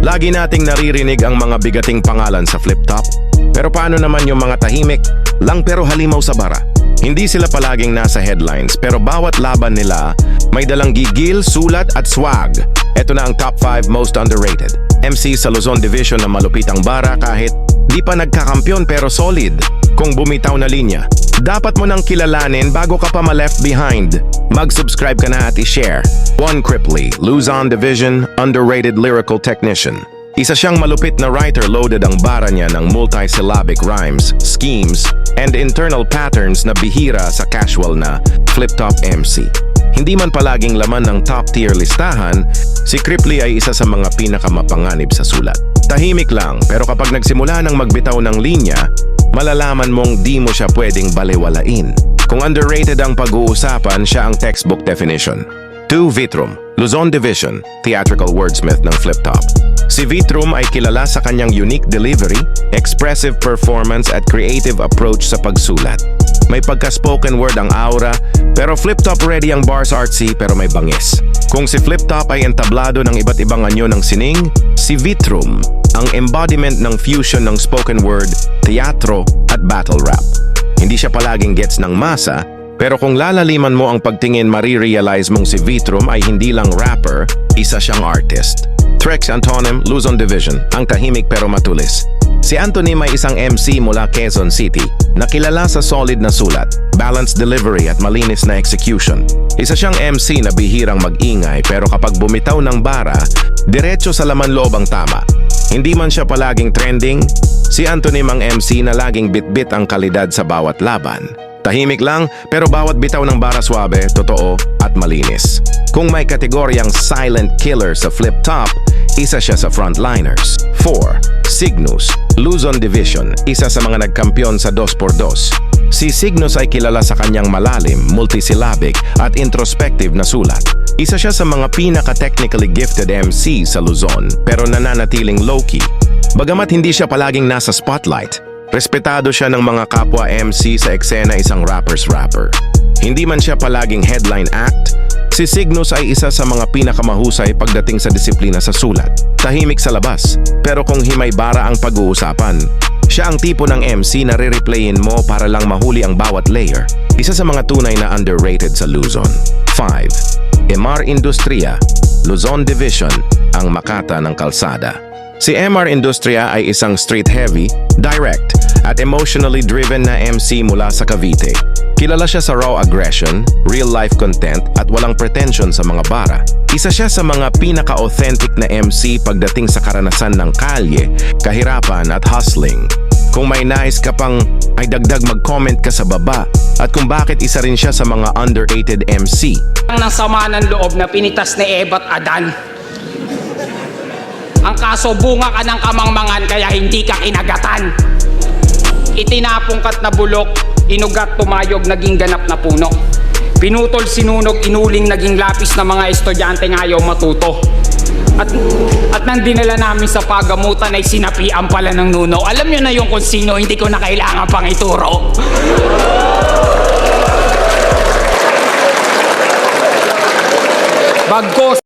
Lagi nating naririnig ang mga bigating pangalan sa flip top. Pero paano naman yung mga tahimik lang pero halimaw sa bara? Hindi sila palaging nasa headlines pero bawat laban nila may dalang gigil, sulat at swag. Ito na ang top 5 most underrated MC sa Luzon Division na malupit ang bara kahit di pa nagkakampyon pero solid. Kung bumitaw na linya, dapat mo nang kilalanin bago ka pa ma-left behind. Mag-subscribe ka na at i-share. Juan Cripley, Luzon Division, underrated lyrical technician. Isa siyang malupit na writer, loaded ang bara niya ng multisyllabic rhymes, schemes, and internal patterns na bihira sa casual na flip-top MC. Hindi man palaging laman ng top-tier listahan, si Cripley ay isa sa mga pinakamapanganib sa sulat. Tahimik lang, pero kapag nagsimula ng magbitaw ng linya, malalaman mong di mo siya pwedeng balewalain. Kung underrated ang pag-uusapan, siya ang textbook definition. 2. Vitrum, Luzon Division, theatrical wordsmith ng flip-top. Si Vitrum ay kilala sa kanyang unique delivery, expressive performance at creative approach sa pagsulat. May pagka-spoken word ang aura, pero flip-top ready ang bars artsy pero may bangis. Kung si flip-top ay entablado ng iba't ibang anyo ng sining, si Vitrum ang embodiment ng fusion ng spoken word, teatro at battle rap. Hindi siya palaging gets ng masa, pero kung lalaliman mo ang pagtingin, marirealize mong si Vitrum ay hindi lang rapper, isa siyang artist. Trex Antonym, Luzon Division, ang tahimik pero matulis. Si Anthony may isang MC mula Quezon City na kilala sa solid na sulat, balanced delivery at malinis na execution. Isa siyang MC na bihirang mag-ingay pero kapag bumitaw ng bara, diretso sa laman loob ang tama. Hindi man siya palaging trending, si Anthony ang MC na laging bitbit ang kalidad sa bawat laban. Tahimik lang pero bawat bitaw ng bara swabe, totoo at malinis. Kung may kategoryang silent killer sa flip-top, isa siya sa frontliners. 4. Cygnus, Luzon Division, isa sa mga nagkampiyon sa 2x2. Si Cygnus ay kilala sa kanyang malalim, multisyllabic at introspective na sulat. Isa siya sa mga pinaka-technically gifted MC sa Luzon pero nananatiling low-key. Bagamat hindi siya palaging nasa spotlight, respetado siya ng mga kapwa MC sa eksena, isang rapper's rapper. Hindi man siya palaging headline act, si Cygnus ay isa sa mga pinakamahusay pagdating sa disiplina sa sulat. Tahimik sa labas, pero kung himay bara ang pag-uusapan, siya ang tipo ng MC na re-replayin mo para lang mahuli ang bawat layer. Isa sa mga tunay na underrated sa Luzon. 5. MR Industria, Luzon Division, ang Makata ng kalsada. Si MR Industria ay isang street-heavy, direct, at emotionally driven na MC mula sa Cavite. Kilala siya sa raw aggression, real-life content, at walang pretension sa mga bara. Isa siya sa mga pinaka-authentic na MC pagdating sa karanasan ng kalye, kahirapan at hustling. Kung may nais ka pang ay dagdag, mag-comment ka sa baba at kung bakit isa rin siya sa mga underrated MC. Ang sama ng loob na pinitas ni Eva at Adan. Ang kaso, bunga ka ng kamangmangan kaya hindi ka kinagatan. Itinapong kat na bulok, inugat tumayog, naging ganap na puno. Pinutol sinunog, inuling naging lapis na mga estudyante ngayaw matuto. At nang dinala namin sa pagamutan ay sinapian pala ng nuno. Alam nyo na yung kung sino, hindi ko na kailangan pang ituro. Bagkos